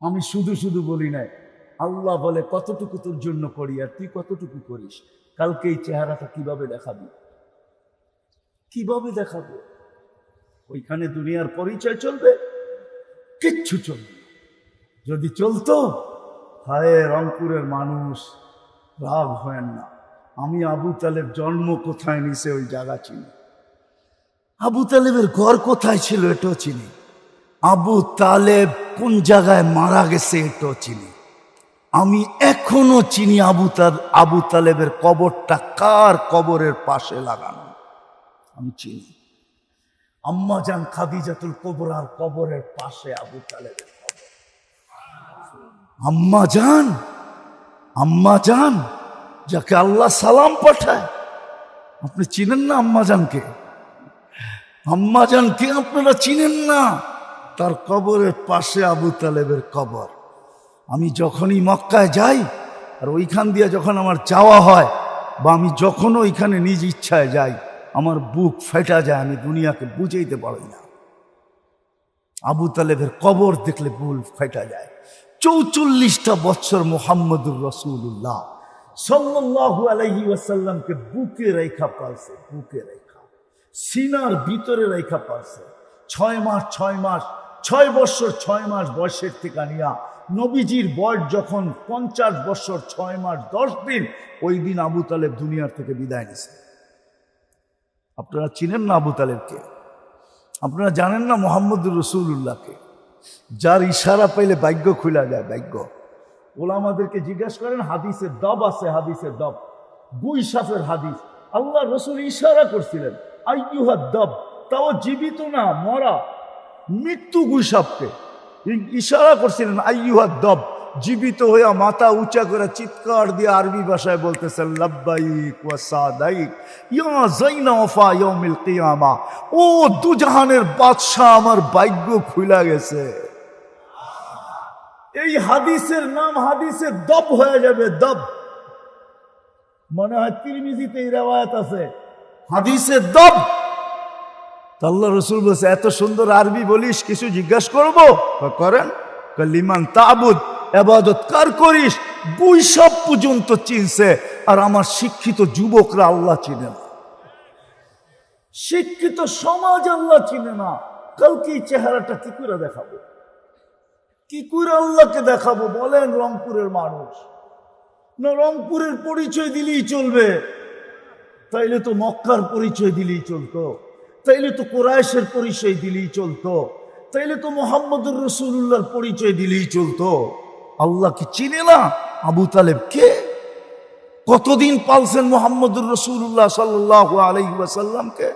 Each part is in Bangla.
আমি শুধু শুধু বলি নাই, আল্লাহ বলে কতটুকু তোর জন্য করি আর তুই কতটুকু করিস। কালকে এই চেহারাটা কিভাবে দেখাবি, কিভাবে দেখাবো? ওইখানে দুনিয়ার পরিচয় চলবে? কিচ্ছু চলবে না। যদি চলতো, হায় রংপুরের মানুষ রাগ হয় না, আমি আবু তালেব জন্ম কোথায় নিছে ওই জায়গা চিনি, আবু তালেবের ঘর কোথায় ছিল এটাও চিনি, আবু তালেব কোন জায়গায় মারা গেছে এটাও চিনি। আমি এখনো চিনি আবু তালেবের কবরটা কার কবরের পাশে লাগানো, আমি চিনি। আম্মা জান খাদিজাতুল কুবরার কবরের পাশে আবু তালেবের কবর। আম্মা জান যাকে আল্লাহ সালাম পাঠায়, আপনি চিনেন না আম্মা জানকে? আম্মা জানকে আপনারা চিনেন না? তার কবরের পাশে আবু তালেবের কবর। আমি যখনই মক্কায় যাই আর ওইখান দিয়ে যখন আমার যাওয়া হয়, বা আমি যখনও ওইখানে নিজ ইচ্ছায় যাই, আমার বুক ফেটা যায়, আমি দুনিয়াকে বুঝাইতে পারি না। আবু তালেবের কবর দেখলে বুক ফেটা যায়। 44টা বছর মুহাম্মদুর রাসূলুল্লাহ সাল্লাল্লাহু আলাইহি ওয়াসাল্লামকে বুকে রেখা পালছে, বুকে রেখা, সিনার ভিতরে রেখা পালছে। 6 বছর 6 মাস বয়সের থেকে নিয়া নবীজির বয়স যখন 50 বছর 6 মাস 10 দিন, ওই দিন আবু তালেব দুনিয়ার থেকে বিদায় নিছে। আপনারা চিনেন না আবু তালেবকে? আপনারা জানেন না মুহাম্মদুর রাসূলুল্লাহকে? যার ইশারা পাইলে ভাগ্য খুলে যায়, ভাগ্য। ওলামাদেরকে জিজ্ঞাসা করেন, হাদিসের দব আছে, হাদিসের দব, গুইসাফের হাদিস। আল্লাহ রসুল ইশারা করছিলেন আইয়ুহাদ দব, তাও জীবিত না, মরা, মৃত্যু গুইসাফকে ইশারা করছিলেন আইয়ুহাদ দব। জীবিত হইয়া মাথা উঁচা করে চিৎকার দিয়ে আরবি ভাষায় বলতেছেন লাব্বাইক ওয়া সাদাইক ইয়া যাইনা ওয়াফা ইয়াউমিল কিয়ামা। ও দুজাহানের বাদশা, আমার ভাগ্য খুলে গেছে। এই হাদিসের নাম হাদিসে দব হয়ে যাবে, দব। মনে হয় তিরমিজিতে এই রিওয়ায়াত আছে, হাদিসে দব। আল্লাহ রসুল বলছে, এত সুন্দর আরবি বলিস, কিছু জিজ্ঞাসা করবো? করেন। লিমান তাবুদ, ইবাদত কার করিস? বৈশাখ পর্যন্ত চিনছে, আর আমার শিক্ষিত যুবকরা আল্লাহ চিনে না, শিক্ষিত সমাজ আল্লাহ চিনে না। কালকে এই চেহারাটা কি করে দেখাবো, কি করে আল্লাহকে দেখাবো বলেন? রংপুরের মানুষ না, রংপুরের পরিচয় দিলেই চলবে? তাইলে তো মক্কার পরিচয় দিলেই চলতো, তাইলে তো কুরাইশের পরিচয় দিলেই চলতো, তাইলে তো মুহাম্মদুর রাসূলুল্লাহর পরিচয় দিলেই চলতো। আল্লাহ কি চিনে না আবু তালেব কে? কতদিন পালছেন মুহাম্মদুর রাসূলুল্লাহ সাল্লাল্লাহু আলাইহি ওয়াসাল্লামকে?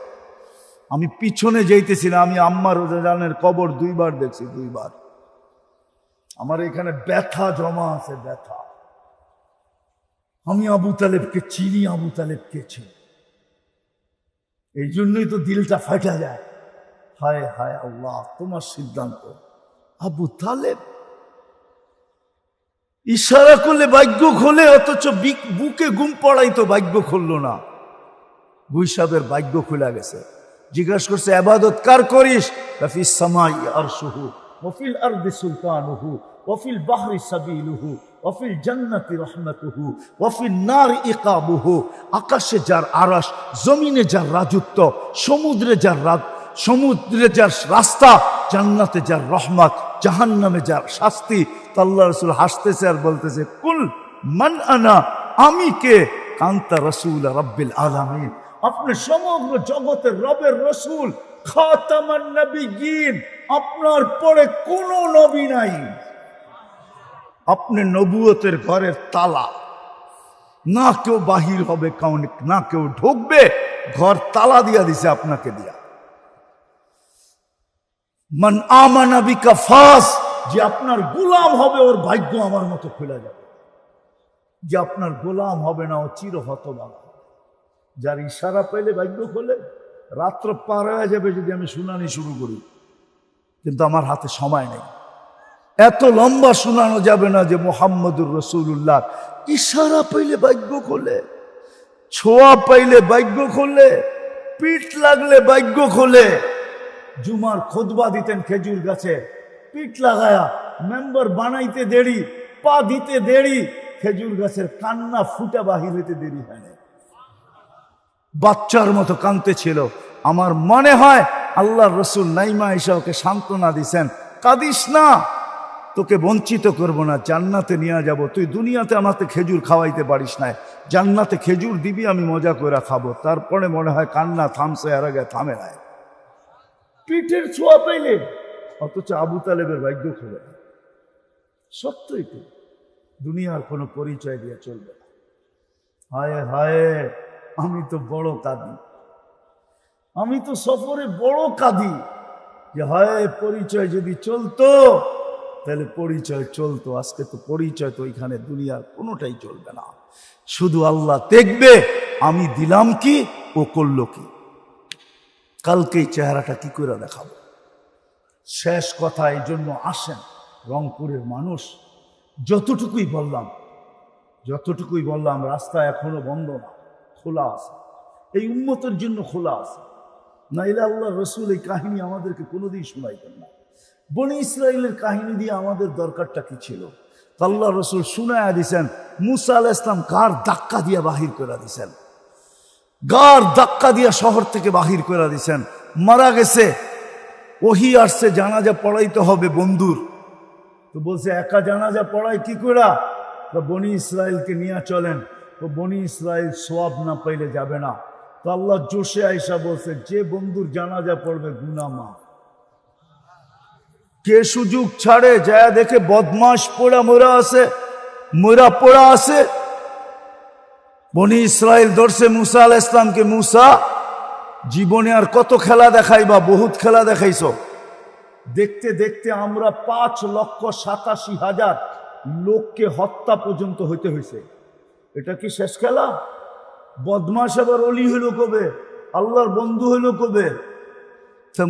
আমি পিছনে যাইতেছিলাম, আমি আম্মার জানের কবর 2 বার দেখছি, 2 বার। আমার এখানে ব্যথা জমা আছে, ব্যথা। আমি আবু তালেবকে চিনি, আবু তালেবকে চিনি, এই জন্যই তো দিলটা ফাটা যায়। হায় হায় আল্লাহ, তোমার সিদ্ধান্ত। আবু তালেব ইশারা করলে ভাগ্য খোলে, অথচ বুকে ঘুম পড়াইতো, ভাগ্য খুললো না। গুইসাবের ভাগ্য খুলে গেছে। জিজ্ঞাসা করছে, ইবাদত কার করিস? ফিস সামাই আরশুহু ওয়া ফিল আরদি সুলতানুহু ওয়া ফিল বাহরি সাবিলুহু ওয়া ফিল জান্নাতি রাহমাতুহু ওয়া ফিন নার ইকাবুহু। আকাশে যার আরশ, জমিনে যার রাজত্ব, সমুদ্রে যার রাস্তা, জান্নাতে যার রহমত, জাহান্নামে যার শাস্তি। আল্লাহ রাসূল হাসতেছে আর বলতেছে, কুল মান আনা, আমি কে? কান্তা রাসূল রাব্বিল আলামিন, আপনি সমগ্র জগতের রবের রসুল, খাতামান নবিয়্যিন, আপনার পরে কোনো নবী নাই। আপনি নবুয়তের ঘরের তালা, না কেউ বাহির হবে, না কেউ ঢুকবে, ঘর তালা দিয়া দিছে আপনাকে দিয়া। মান আমানা বিকা ফাস, যে আপনার গোলাম হবে ওর ভাগ্য আমার মতো খুলে যাবে, যে আপনার গোলাম হবে না ও চির হতভাগা। যার ইশারা পেলে ভাগ্য খোলে। রাত্র পার হয়ে যাবে যদি আমি শুনানি শুরু করি, কিন্তু আমার হাতে সময় নেই। এত লম্বা শোনানো যাবে না যে মুহাম্মদুর রাসূলুল্লাহ ইশারা পাইলে ভাগ্য খোলে, ছোঁয়া পাইলে ভাগ্য খোলে, পিঠ লাগলে ভাগ্য খোলে। জুমার খুতবা দিতেন খেজুর গাছে, পিঠ লাগায়া মেম্বার বানাইতে দেরি, পা দিতে দেরি, খেজুর গাছের কান্না ফুটা বাহির হইতে দেরি হয় না। বাচ্চার মতো কাঁদতে ছিল। আমার মনে হয় আল্লাহর রসুল নাইমা এসে ওকে সান্ত্বনা দিছেন, কাঁদিস না, তোকে বঞ্চিত করব না, জান্নাতে নিয়ে যাব। তুই দুনিয়াতে আমাকে খেজুর খাওয়াইতে পারিস না, জান্নাতে খেজুর দিবি, আমি মজা করে খাবো। তারপরে মনে হয় কান্না থামছে, আর আগে থামে নাই। পিঠের ছোঁয়া পাইলে, অথচ আবু তালেবের ভাগ্য খুলে না। সত্যই তো, দুনিয়ার কোনো পরিচয় দিয়ে চলবে না। হায় হায়, আমি তো বড় কাঁদি, আমি তো সফরে বড় কাঁদি যে হায় পরিচয় যদি চলতো তাহলে পরিচয় চলতো। আজকে তো পরিচয় তো এখানে দুনিয়ার কোনোটাই চলবে না। শুধু আল্লাহ দেখবে আমি দিলাম কি, ও করলো কি। কালকে এই চেহারাটা কি করে দেখাবো। শেষ কথা, এই জন্য আসেন রংপুরের মানুষ, যতটুকুই বললাম, রাস্তা এখনো বন্ধ না, খোলা আছে, এই উম্মতের জন্য খোলা আছে। নাইলে আল্লাহ রসুল এই কাহিনী আমাদেরকে কোনোদিন শোনাইতেন না। বনি ইসরাইলের কাহিনী দিয়ে আমাদের দরকারটা কি ছিল? আল্লাহ রসুল শুনায়া দিছেন, মুসা আলাইহিস সালাম গার ধাক্কা দিয়া বাহির করে দিছেন, গার ধাক্কা দিয়া শহর থেকে বাহির করে দিছেন। মারা গেছে, ওহি আসছে, জানাজা পড়াইতে হবে বন্ধুর। তো বলছে একা জানাজা পড়াই কি করে? বনি ইসরাইলকে নিয়ে চলেন। তো বনি ইসরাইল সওয়াব না পাইলে যাবে না। তো আল্লাহ জোশে আইসা বলছে, যে বন্ধুর জানাজা পড়বে গুনাহ মাফ। কে সুযোগ ছাড়ে? যায় দেখে বদমাশ মোরা পড়া আছে। বনি ইসরাইল ধরছে মুসা আলাইহিস সালামকে, মুসা জীবনে আর কত খেলা দেখাইবা? বহুত খেলা দেখাইছো। দেখতে দেখতে আমরা 5,87,000 লোককে হত্যা পর্যন্ত হইতে হয়েছে। এটা কি শেষ খেলা? বদমাশ আবার অলি হইল কবে? আল্লাহর বন্ধু হইল কবে?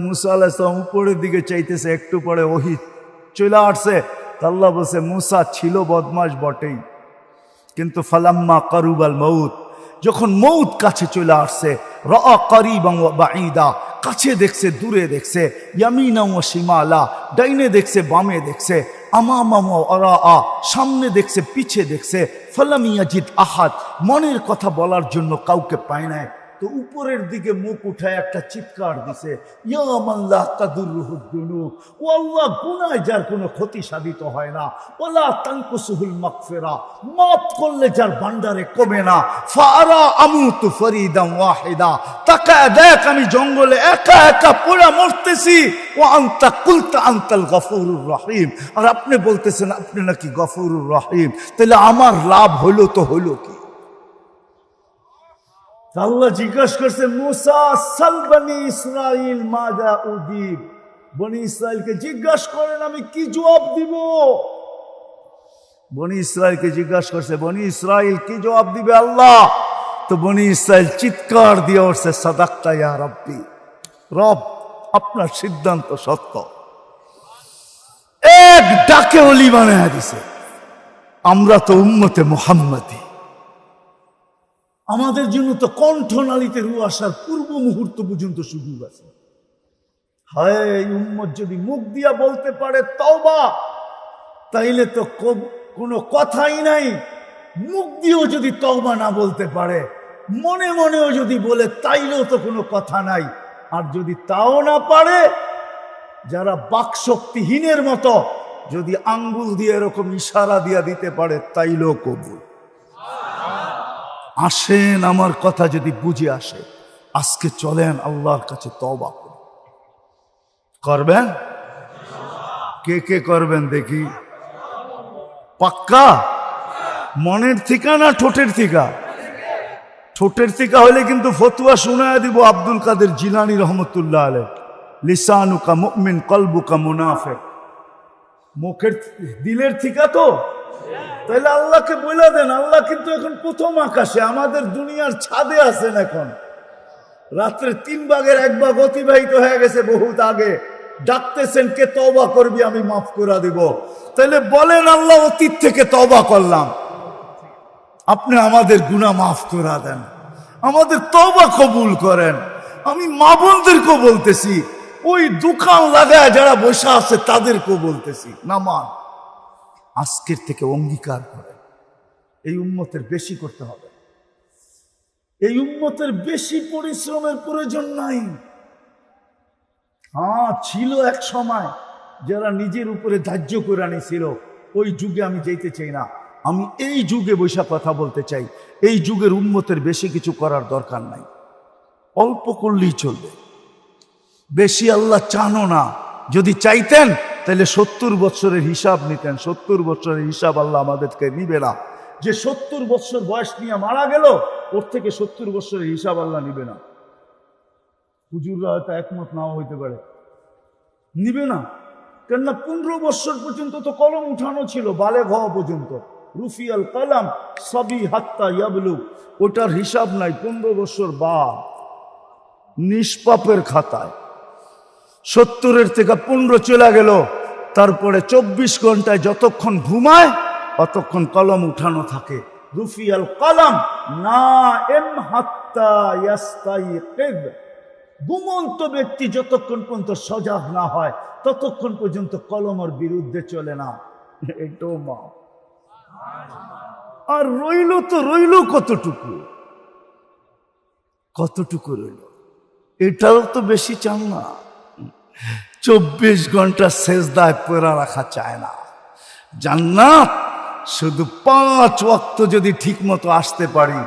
মুসা আলাইহিস সালাম উপরের দিকে চাইতেছে, একটু পরে ওহী চলে আসছে। আল্লাহ বলছে, মুসা ছিল বদমাশ বটেই, কিন্তু ফালাম্মা কারুবাল মউত, যখন মউত কাছে চলে আসছে, রাআ কারিবান ওয়া বাঈদা, কাছে দেখছে দূরে দেখছে, ইয়ামিনা ওয়া শিমালা, ডাইনে দেখছে বামে দেখছে, আমামা ওয়া আরাআ, সামনে দেখছে পিছে দেখছে, ফালাম ইয়াজিদ আহাদ, মনের কথা বলার জন্য কাউকে পায় নাই। তো উপরের দিকে মুখ উঠায় একটা চিৎকার দিছে, ইয়া মান লা তাদুরুহুদ দুনুব, ও আল্লাহ, গুনাহ যার কোনো ক্ষতি সাধিত হয় না, ওয়ালা তানকুসুহুল মাগফিরা, মাফ করলে যার ভান্ডারে কমে না, ফাআরা আমুতু ফরিদান ওয়াহিদা, তাকায় দেখ আমি জঙ্গলে একা একা পুরা মরতেছি, ওয়া আনতা কুলতা আনতাল গফুরুর রহিম, আর আপনি বলতেছেন আপনি নাকি গফুরুর রহিম। তাহলে আমার লাভ হইল তো হইল কি? আল্লাহ জিজ্ঞাসা করছে, মুসা সাল বনি ইসরাইল মাযা উজিব, বনি ইসরাইলকে জিজ্ঞাসা করেন আমি কি জবাব দিব। বনি ইসরাইলকে জিজ্ঞাসা করছে, বনি ইসরাইল কি জবাব দিবে আল্লাহ? তো বনি ইসরাইল চিৎকার দিয়ে উঠছে, সাদাক্তা ইয়া রাব্বি, রব আপনার সিদ্ধান্ত সত্য। এক ডাকে ওলি বানায়া দিছে। আমরা তো উম্মতে মুহাম্মাদি, আমাদের জন্য তো কণ্ঠনালীতে রু আসার পূর্ব মুহূর্ত পর্যন্ত সুযোগ আছে। হায়, এই উম্মত যদি মুখ দিয়া বলতে পারে তওবা, তাইলে তো কোনো কথাই নাই। মুখ দিয়েও যদি তওবা না বলতে পারে, মনে মনেও যদি বলে, তাইলেও তো কোনো কথা নাই। আর যদি তাও না পারে, যারা বাকশক্তিহীনের মতো যদি আঙ্গুল দিয়ে এরকম ইশারা দিয়া দিতে পারে, তাইলেও কবুল। আসেন, আমার কথা যদি বুঝে আসে, আজকে চলেন আল্লাহর কাছে তওবা করবেন। কে কে করবেন দেখি? পাক্কা? মনের থিকা না ঠোঁটের থিকা? ঠোঁটের থিকা হলে কিন্তু ফতুয়া শুনায়া দিব আব্দুল কাদের জিলানী রহমতুল্লাহ আলাইহ, লিসানুকা মুমিন কলবুকা মুনাফিক। মুখের দিলের থিকা তো? তাহলে আল্লাহকে বলে দেন, আল্লাহ কিন্তু এখন প্রথম আকাশে, আমাদের দুনিয়ার ছাদে আছেন। এখন রাত্রে 3 ভাগের 1 ভাগ অতিবাহিত হয়ে গেছে বহুত আগে। ডাকতেছেন, কে তওবা করবি আমি মাফ করে দিব। তাহলে বলেন, আল্লাহ অতীত থেকে তওবা করলাম, আপনি আমাদের গুনাহ মাফ করে দেন, আমাদের তওবা কবুল করেন। আমি মা বোনদেরকেও বলতেছি, ওই দোকান লাগায় যারা বসে আছে তাদেরকেও বলতেছি, নামান আজকের থেকে অঙ্গীকার করেন, এই উম্মতের বেশি করতে হবে, এই উম্মতের বেশি পরিশ্রমের প্রয়োজন নাই। হ্যাঁ, ছিল এক সময় যারা নিজের উপরে ধার্য করে আনিছিল, ওই যুগে আমি যেতে চাই না। আমি এই যুগে বৈশা কথা বলতে চাই, এই যুগের উম্মতের বেশি কিছু করার দরকার নাই, অল্প করলেই চলবে। বেশি আল্লাহ চানো না, যদি চাইতেন তাহলে 70 বছরের হিসাব নিতেন। 70 বছরের হিসাব আল্লাহ আমাদেরকে নিবে না। যে 70 বছর বয়স নিয়ে মারা গেল, ওর থেকে 70 বছরের হিসাব আল্লাহ নিবে না। হুজুররা হয়তো একমত নাও হইতে পারে, নিবে না। কেননা 15 বছর পর্যন্ত তো কলম উঠানো ছিল, বালেগ হওয়া পর্যন্ত। রুফিয়াল কালাম সবই হাত্তা ইয়াবলু, ওটার হিসাব নাই। 15 বছর বাদ নিষ্পাপের খাতায় 70-এর থেকে 15 চলে গেল। তারপরে 24 ঘন্টায় যতক্ষণ ঘুমায় অতক্ষণ কলম উঠানো থাকে। রুফিয়াল কালাম না এম হাত্তা ইয়াস্তাইকিদ, ঘুমন্ত ব্যক্তি যতক্ষণ পর্যন্ত সজাগ না হয় ততক্ষণ পর্যন্ত কলমের বিরুদ্ধে চলে না। এটাও মা। আর রইল তো রইল কতটুকু, কতটুকু রইল, এটাও তো বেশি চান না। 24 ঘন্টা সেজদায় পড়া রাখা চায় না। জান্নাত শুধু 5 ওয়াক্ত যদি ঠিক মতো আসতে পারি।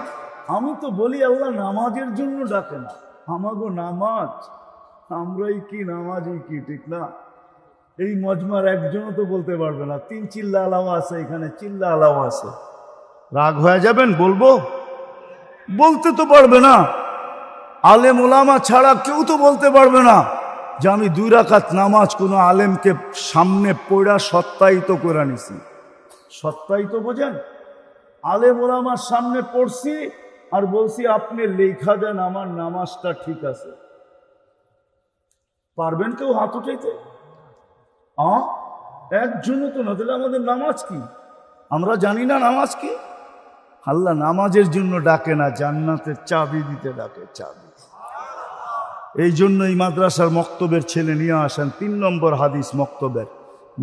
আমি তো বলি আল্লাহ নামাজের জন্য ডাকে না, আমাগো নামাজ, আমরাই কি নামাজই কি, ঠিক না? এই মজমার একজনও তো বলতে পারবে না 3 চিল্লা আলাও আছে, এখানে চিল্লা আলাও আছে। রাগ হয়ে যাবেন বলবো? বলতে তো পারবে না। আলেম ওলামা ছাড়া কেউ তো বলতে পারবে না যে আমি 2 রাকাত নামাজ কোনো আলেমকে সামনে পড়া সত্যায়িত করে নিছি। সত্যায়িত বোঝেন? আলেম ওলামার সামনে পড়ছি আর বলছি আপনি লেখা দেন আমার নামাজটা ঠিক আছে। পারবেন কেউ হাত উঠাইতে? একজনও তো না। তাহলে আমাদের নামাজ কি? আমরা জানি না নামাজ কি? আল্লাহ নামাজের জন্য ডাকে না, জান্নাতের চাবি দিতে ডাকে, চাবি। এই জন্য এই মাদ্রাসার মক্তবের ছেলে নিয়ে আসেন 3 নম্বর হাদিস মক্তবের,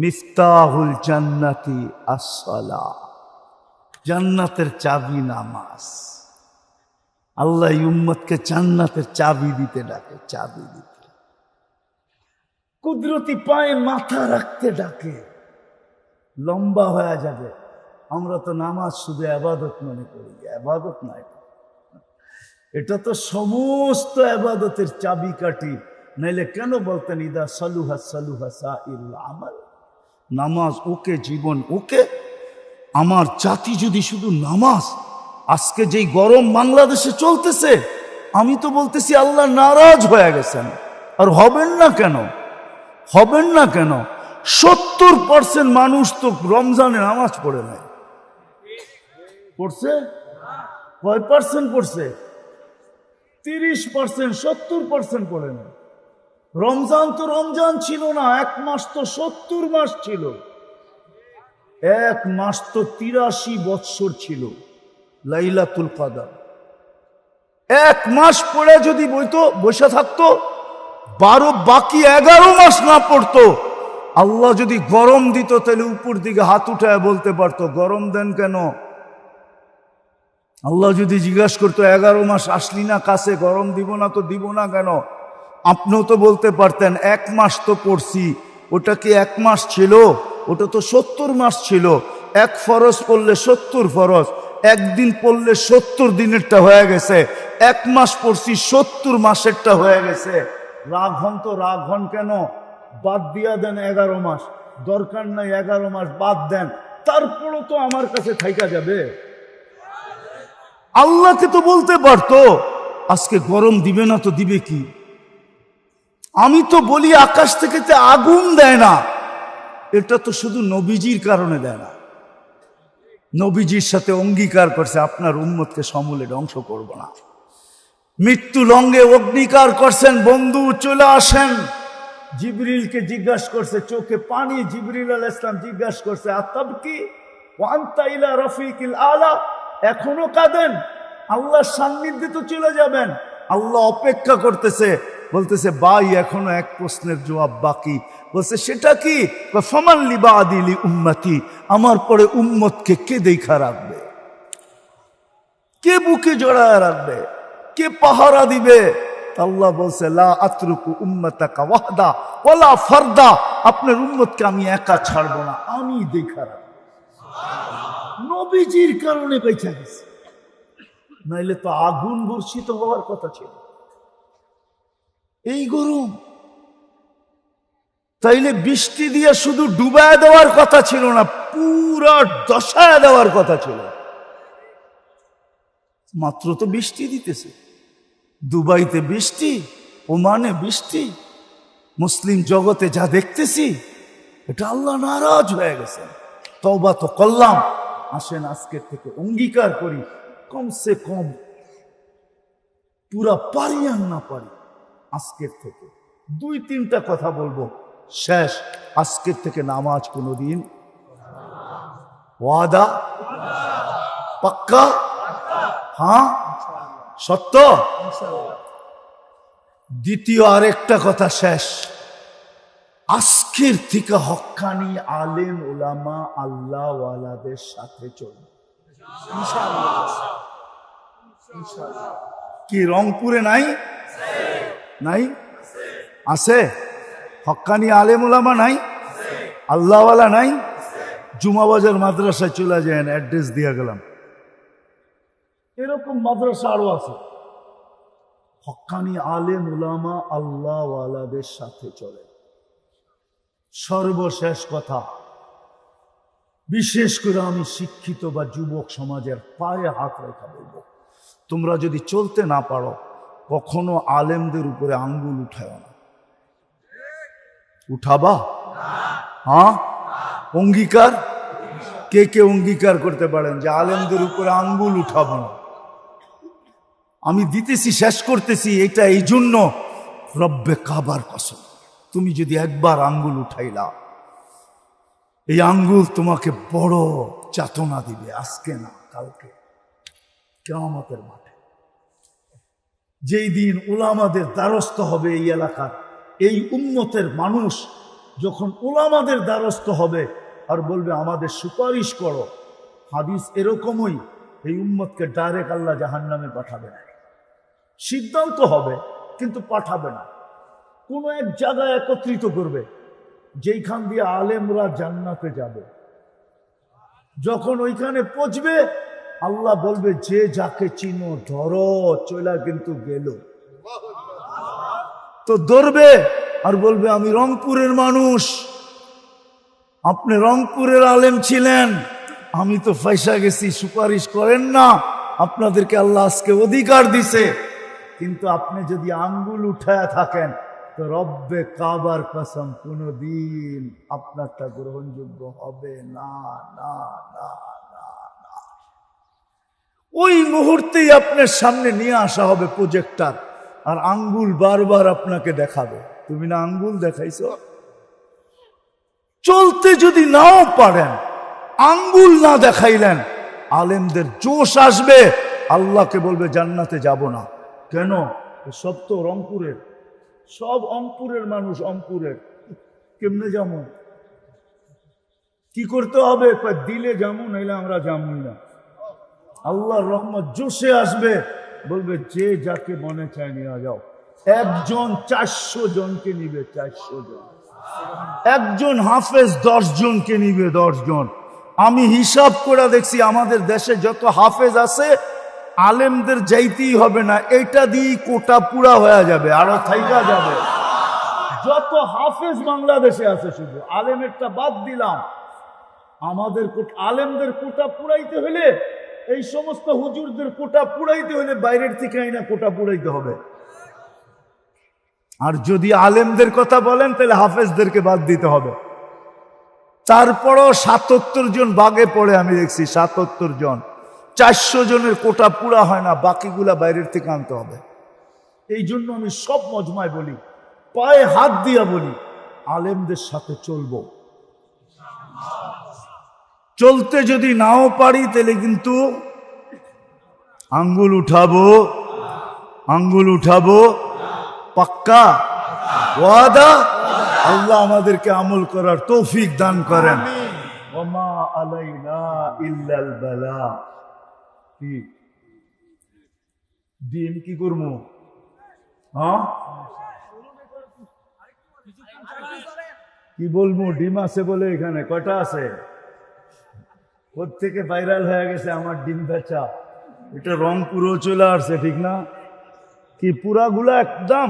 মিফতাহুল জান্নাতি আসসালাহ, জান্নাতের চাবি নামাজ। আল্লাহ এই উম্মতকে জান্নাতের চাবি দিতে ডাকে, চাবি দিতে। কুদরতি পায়ে মাথা রাখতে ডাকে। লম্বা হয়ে যাবে। আমরা তো নামাজ শুধু ইবাদত মনে করি, ইবাদত নয়, এটা তো সমস্ত ইবাদতের চাবিকাঠি। নাইলে কেন বলতেন ইদা সালুহা সালুহা সাইরুল আমাল, নামাজ ওকে, জীবন ওকে। আমার জাতি যদি শুধু নামাজ, আজকে যেই গরম বাংলাদেশে চলতেছে, আমি তো বলতেছি আল্লাহ নারাজ হয়ে গেছেন। আর হবেন না কেন? হবেন না কেন? 70% মানুষ তো রমজানে নামাজ পড়ে নাই। পড়ছে? কয় পার্সেন্ট পড়ছে? 30%। 70% পড়ে না। রমজান তো রমজান ছিল না, 1 মাস তো 70 মাস ছিল। 1 মাস তো 83 বৎসর ছিল, লাইলাতুল কদর। 1 মাস পড়ে যদি বসে থাকতো, বাকি 11 মাস না পড়তো, আল্লাহ যদি গরম দিত তাহলে উপর দিকে হাত উঠায় বলতে পারতো গরম দেন কেন? আল্লাহ যদি জিজ্ঞাসা করতো 11 মাস আসলি না কাছে, গরম দিব না তো দিব না কেন? আপনিও তো বলতে পারতেন 1 মাস তো পড়ছি। ওটা কি 1 মাস ছিল? ওটা তো 70 মাস ছিল। 1 ফরজ পড়লে 70 ফরজ, 1 দিন পড়লে 70 দিনেরটা হয়ে গেছে। 1 মাস পড়ছি 70 মাসেরটা হয়ে গেছে। রাগ হন তো রাগ হন কেন? বাদ দিয়া দেন 11 মাস, দরকার নাই 11 মাস বাদ দেন, তারপরও তো আমার কাছে থাইকা যাবে। আল্লাহকে তো বলতে পারতো আজকে গরম দিবে না তো দিবে কি? আমি তো বলি আকাশ থেকে যে আগুন দেয় না, এটা তো শুধু নবীজির কারণে দেয় না। নবীজির সাথে অঙ্গীকার করছে আপনার উম্মতকে সমূলে ধ্বংস করব না। মৃত্যু লঙ্গে অগ্নিকার করছেন, বন্ধু চলে আসেন। জিবরিলকে জিজ্ঞাসা করছে, চোখে পানি। জিবরিল আলাইহিস সালাম জিজ্ঞাসা করছে আতাবকি ওয়া আনতা ইলা রাফিকিল আলা, এখনো কাঁদেন? আল্লাহর সান্নিধ্যে তো চলে যাবেন। আল্লাহ অপেক্ষা করতেছে বলতেছে ভাই এখনো এক প্রশ্নের জবাব বাকি। বলছে সেটা কি? ফামান লিবাদি লি উম্মতি, আমার পরে উম্মতকে কে দেখা রাখবে, কে বুকে জড়ায় রাখবে, কে পাহারা দিবে? আল্লাহ বলছে লা আতরুকু উম্মাতাকা ওয়াহদা ওয়ালা ফারদা, আপনার উম্মতকে আমি একা ছাড়বো না, আমি দেখা রাখবো। নবীজির কারণে বেঁচে গেছে, নাইলে তো আগুন বর্ষিত হওয়ার কথা ছিল। এই গরম, তাইলে বৃষ্টি দিয়ে শুধু ডুবায় দেওয়ার কথা ছিল না, পুরা দশায় দেওয়ার কথা ছিল। মাত্র তো বৃষ্টি দিতেছে, দুবাইতে বৃষ্টি, ওমানে বৃষ্টি, মুসলিম জগতে যা দেখতেছি এটা আল্লাহ নারাজ হয়ে গেছে। তওবা তো করলাম, আসেন আজকের থেকে অঙ্গীকার করি কমসে কম পুরা পারি আর না পারি আজকের থেকে 2-3টা কথা বলবো, শেষ। আজকের থেকে নামাজ কোনোদিন, ওয়াদা পাক্কা? হ্যাঁ, সত্য? দ্বিতীয় আরেকটা কথা শেষ, আজকের থেকে হক্কানি আলেম ওলামা আল্লাহ ওয়ালাদের সাথে চলবে কি? রংপুরে নাই? নাই? আছে? হক্কানি আলেম ওলামা নাই? আল্লাহওয়ালা নাই? জুমাবাজার মাদ্রাসায় চলে যায়, অ্যাড্রেস দিয়ে গেলাম। এরকম মাদ্রাসা আরো আছে। হক্কানি আলেম ওলামা আল্লাহওয়ালাদের সাথে চলে। সর্বশেষ কথা, বিশেষ করে আমি শিক্ষিত বা যুবক সমাজের পায়ে হাত রেখা বলবো, তোমরা যদি চলতে না পারো কখনো আলেমদের উপরে আঙ্গুল উঠায় না। উঠাবা? হ্যাঁ, অঙ্গীকার? কে কে অঙ্গীকার করতে পারেন যে আলেমদের উপরে আঙ্গুল উঠাবো না? আমি দিতেছি, শেষ করতেছি, এটা এই জন্য রব্বে কাবার কসম, তুমি যদি একবার আঙ্গুল উঠাইলা, এই আঙ্গুল তোমাকে বড় যাতনা দিবে, আজকে না কালকে, কিয়ামতের মাঠে। যেই দিন উলামাদের দ্বারস্থ হবে এই এলাকার, এই উম্মতের মানুষ যখন উলামাদের দ্বারস্থ হবে আর বলবে আমাদের সুপারিশ করো, হাদিস এরকমই, এই উম্মতকে ডাইরেক্ট আল্লাহ জাহান্নামে পাঠাবে না। সিদ্ধান্ত হবে কিন্তু পাঠাবে না, কোন এক জায়গায় একত্রিত করবে যেইখান দিয়ে আলেমরা জান্নাতে যাবে। যখন ওইখানে পৌঁছবে আল্লাহ বলবে যে যাকে চিনো ধরো, চলা কিন্তু গেল। তো ধরবে আর বলবে আমি রংপুরের মানুষ, আপনি রংপুরের আলেম ছিলেন, আমি তো ফাইসা গেছি, সুপারিশ করেন না, আপনাদেরকে আল্লাহ আজকে অধিকার দিছে, কিন্তু আপনি যদি আঙ্গুল উঠায়া থাকেন তো রব্বে কাবার কসম কোনদিন আপনারটা গ্রহণযোগ্য হবে না, না, না, না, না। ওই মুহূর্তেই আপনার সামনে নিয়ে আসা হবে প্রজেক্টর, আর আঙ্গুল বারবার আপনাকে দেখাবে, তুমি না আঙ্গুল দেখাইছো? চলতে যদি নাও পারেন, আঙ্গুল না দেখাইলেন, আলেমদের জোশ আসবে, আল্লাহকে বলবে জান্নাতে যাব না। কেন? সব তো রংপুরের, সব অঙ্কুরের মানুষ, অঙ্কুরের, কেমনে যাবো? কি করতে হবে? দিলে যাবো, নাইলে আমরা যাবই না। আল্লাহর রহমত জোশে আসবে, বলবে যে যাকে মনে চায় নিয়ে যাও। একজন 400 জনকে নিবে, 400 জন। একজন হাফেজ 10 জনকে নিবে, 10 জন। আমি হিসাব করে দেখছি আমাদের দেশে যত হাফেজ আছে আলেমদের যাইতেই হবে না, এটা দিয়ে কোটা পুরা হয়ে যাবে, আরো থাইকা যাবে। যত হাফেজ বাংলাদেশে আছে, শুধু আলেমেরটা বাদ দিলাম, আমাদের আলেমদের কোটা পুরাইতে হলে, এই সমস্ত হুজুরদের কোটা পুরাইতে হলে বাইরের থেকে আইনা কোটা পুরাইতে হবে। আর যদি আলেমদের কথা বলেন তাহলে হাফেজদেরকে বাদ দিতে হবে। তারপরও 77 জন বাগে পড়ে, আমি দেখছি 77 জন। 400 জনের কোটা পুরা হয় না, বাকিগুলা বাইরের থেকে আনতে হবে। এই জন্য আমি সব মজমায় বলি, পায়ে হাত দিয়া বলি, আলেমদের সাথে চলবো। চলতে যদি নাও পারি তাহলে কিন্তু আঙ্গুল উঠাবো, আঙ্গুল উঠাবো, পাক্কা ওয়াদা। আল্লাহ আমাদেরকে আমল করার তৌফিক দান করেন। ওমা আলাইনা ইল্লাল বালা। কি ডিম কি করবো? হ্যাঁ কি বলবো? ডিম আছে বলে এখানে কয়টা আছে? কোত্থেকে ভাইরাল হয়ে গেছে আমার ডিম বেচা। এটা রংপুরও চলে আসছে, ঠিক না? কি পুরাগুলা একদম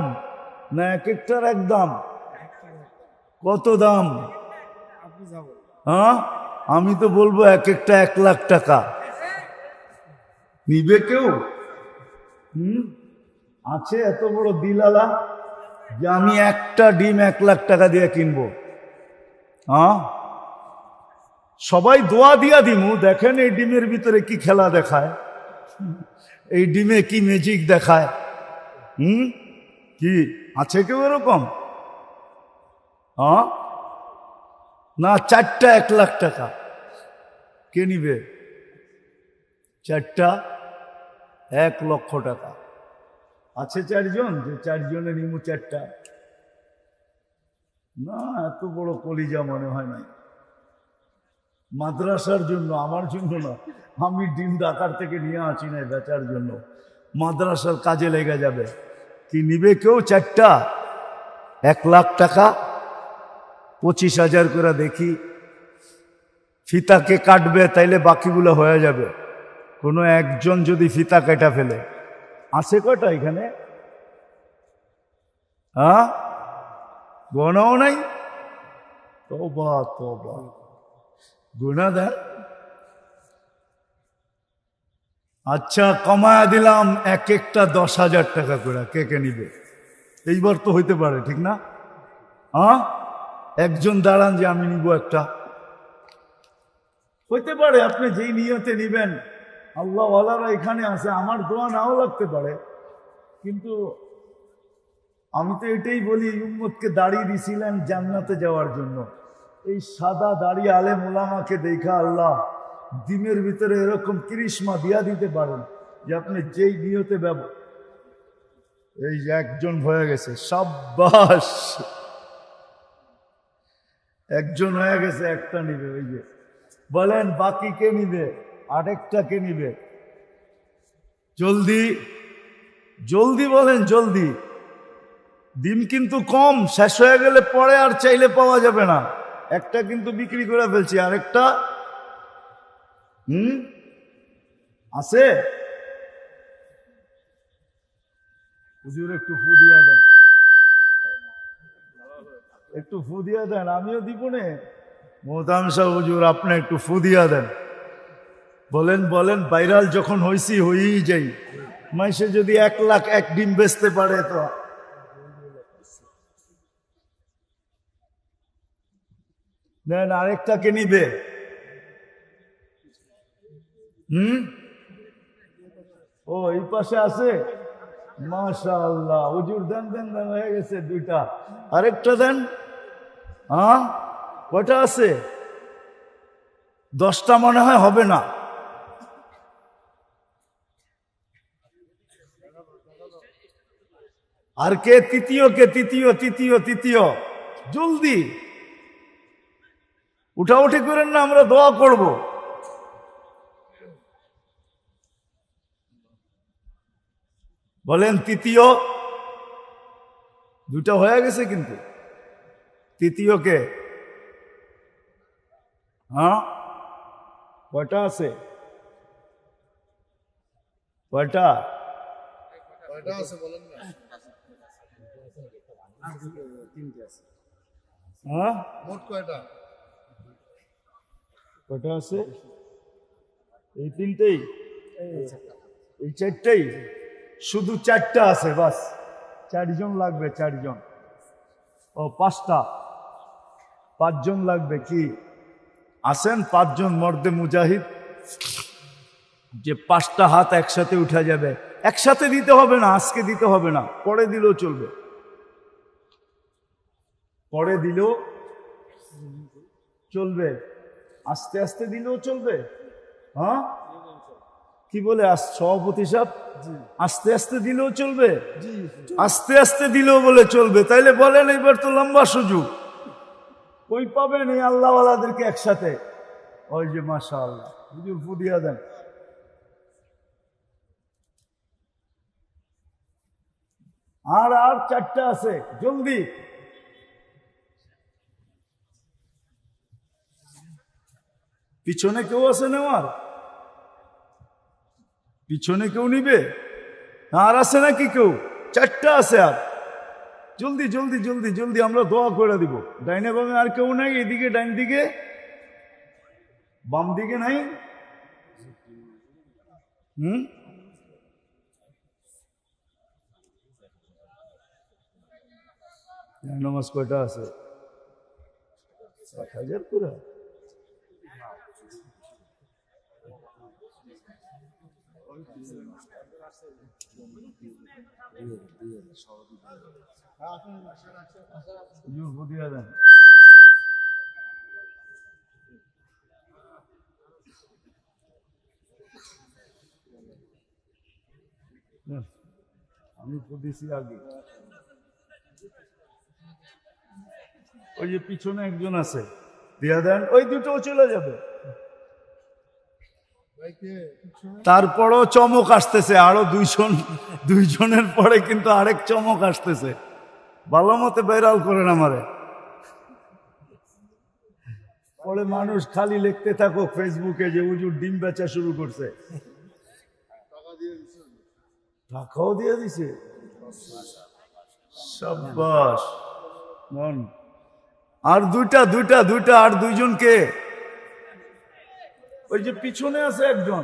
না এক একটার একদম? কত দাম? হ্যাঁ আমি তো বলবো এক একটা 1 লাখ টাকা। নিবে কেউ? আছে এত বড় দিলালা যে আমি একটা ডিম 1 লাখ টাকা দিয়ে কিনবো? হ্যাঁ সবাই দোয়া দিয়া দিমু। দেখেন এই ডিমের ভিতরে কি খেলা দেখায়, এই ডিমে কি ম্যাজিক দেখায়। কি আছে কেউ এরকম? হ্যাঁ না, 4টা 1 লাখ টাকা। কে নিবে? 4টা 1 লক্ষ টাকা। আছে 4 জন, যে 4 জনে নিমু 4টা? না, এত বড় কলিজা মনে হয় নাই। মাদ্রাসার জন্য, আমার জন্য না। আমি ডিম ঢাকার থেকে নিয়ে আসি নাই বেচার জন্য, মাদ্রাসার কাজে লেগে যাবে। কি নিবে কেউ 4টা? 1 লাখ টাকা, 25,000 করে। দেখি ফিতাকে কাটবে তাইলে বাকিগুলো হয়ে যাবে। কোনো একজন যদি ফিতা কেটা ফেলে। আছে কয়টা এখানে? হ্যাঁ গোনাও নাই? তওবা তওবা, গুনাহ দেন। আচ্ছা কমায়া দিলাম, এক একটা 10,000 টাকা করে। কে কে নিবে? এইবার তো হইতে পারে, ঠিক না? হ্যাঁ একজন দাঁড়ান যে আমি নিব একটা। হইতে পারে আপনি যেই নিয়তে নিবেন। আল্লাহ ওয়ালারা এখানে আছে, আমার দোয়া নাও লাগতে পারে, কিন্তু আমি তো এটাই বলি, উম্মতকে দাড়ি দিছিলেন জান্নাতে যাওয়ার জন্য। এই সাদা দাড়ি আলেম ওলামাকে দেখা আল্লাহ দিনের ভিতরে এরকম কৃষ্মা দিয়া দিতে পারেন যে আপনি যেই নিয়তে ব্যবহার। এই যে একজন হয়ে গেছে, সাব্বাস, একজন হয়ে গেছে, একটা নিবে। ওই যে বলেন বাকি কে নিবে? আরেকটা কে নিবে? জলদি জলদি বলেন, জলদি। ডিম কিন্তু কম, শেষ হয়ে গেলে পরে আর চাইলে পাওয়া যাবে না। একটা কিন্তু বিক্রি করে ফেলছি, আরেকটা আছে। হুজুর একটু ফু দিয়া দেন, একটু ফু দিয়া দেন। আমিও দিব নে। মোহতারাম সাহেব হুজুর আপনি একটু ফু দিয়া দেন। বলেন বলেন, ভাইরাল যখন হইছি হয়েই যাই। মাইসে যদি 1 লাখ 1 ডিম বেচতে পারে তো। নেন, আরেকটাকে নিবে? ও এই পাশে আছে, মাশাআল্লাহ। হুজুর দেন দেন দেন, হয়ে গেছে 2টা। আরেকটা দেন। হ্যাঁ কয়টা আছে? 10টা মনে হয় হবে না। আর কে? তৃতীয় কে? তৃতীয় তৃতীয় তৃতীয়, জলদি উঠাউঠি করেন না, আমরা দোয়া করব। বলেন তৃতীয়। 2টা হয়ে গেছে কিন্তু। তৃতীয় কে? হ্যাঁ কয়টা আছে? কয়টা? হ্যাঁ মোট কয়টা? কয়টা আছে? এই 3টেই, এই 4টেই, শুধু 4টা আছে বাস। 4 জন লাগবে, 4 জন। ও 5টা, 5 জন লাগবে। কি আসেন 5 জন মর্দে মুজাহিদ, যে 5টা হাত একসাথে উঠা যাবে। একসাথে দিতে হবে না, আজকে দিতে হবে না, পরে দিলেও চলবে। পরে দিলেও চলবে, আস্তে আস্তে দিলেও চলবে। হ্যাঁ কি বলে সভাপতি সাহেব, আস্তে আস্তে দিলেও চলবে, আস্তে আস্তে দিলেও বলে চলবে। তাইলে বলেন এবার তো লম্বা সুযোগ কই পাবেন এই আল্লাহওয়ালাদেরকে একসাথে? ওই যে মাশাআল্লাহ, হুজুর ফুদিয়া দেন। আর আর 4টা আছে, জলদি। পিছনে কেউ আছে নেওয়ার? পিছনে কেউ নিবে? আর আছে নাকি কেউ? 4টা আছে। আর জলদি জলদি জলদি জলদি, আমরা দোয়া করে দিব। ডাইনে বামে আর কেউ নাই? এদিকে ডাইন দিকে, বাম দিকে নাই? নামাজ কয়টা আছে? 1000 করে। আমি দিছি আগে। ওই যে পিছনে একজন আছে, দিয়া দেন। ওই দুটো চলে যাবে। তারপরও চমক আসতেছে, আরো দুইজনের পরে কিন্তু আরেক চমক আসতেছে। ভালো মতে ভাইরাল করেন আমারে, পরে মানুষ খালি লিখতে থাকো ফেসবুকে যে হুজুর ডিম বেচা শুরু করছে। টাকাও দিয়ে দিছে, সাব্বাস। মন আর দুইটা দুইটা দুইটা, আর দুইজনকে। ওই যে পিছনে আছে একজন,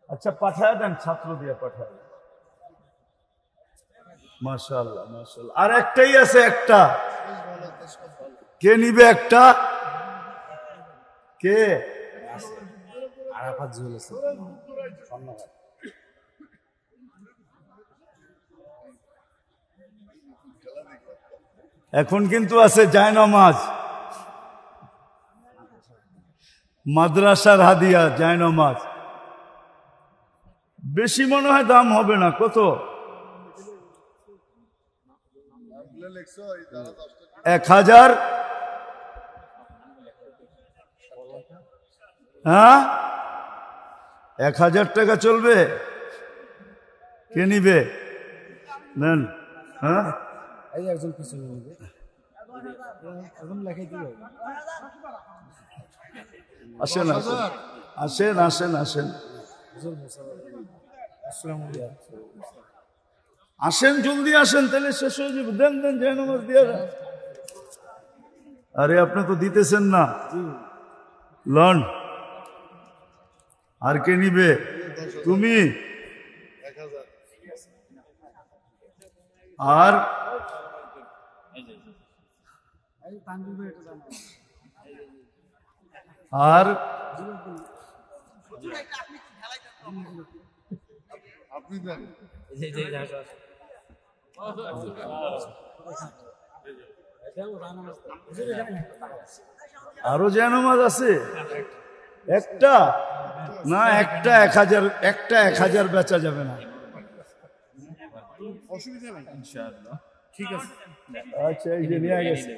আচ্ছা পাঠায় দেন, ছাত্র দিয়ে পাঠায়। মাশাআল্লাহ মাশাআল্লাহ। আর একটাই আছে, একটা। কে নিবে একটা? কে? আরাফাত জুয়েল আছে। এখন কিন্তু আছে জায়নামাজ, মাদ্রাসার হাদিয়া জায়নামাজ। বেশি মনে হয় দাম হবে না। কত? 1000। হ্যাঁ, 1000 টাকা চলবে? কে নিবে? নেন। হ্যাঁ, একজন পিছনে নিবে। আসেন আসেন আসেন আসেন আসেন, জলদি আসেন, তাহলে শেষ হয়ে যাবে। দেন দেন, জায়নামাজ দিয়ে দেন। আরে আপনি তো দিতেছেন না। লন, আর কে নিবে? তুমি। আর আর আরো জায়নামাজ আছে? একটা না, একটা 1000, একটা 1000 বেচা যাবে না। অসুবিধা নাই, ইনশাআল্লাহ। ঠিক আছে, আচ্ছা, এই যে নিয়ে গেছে।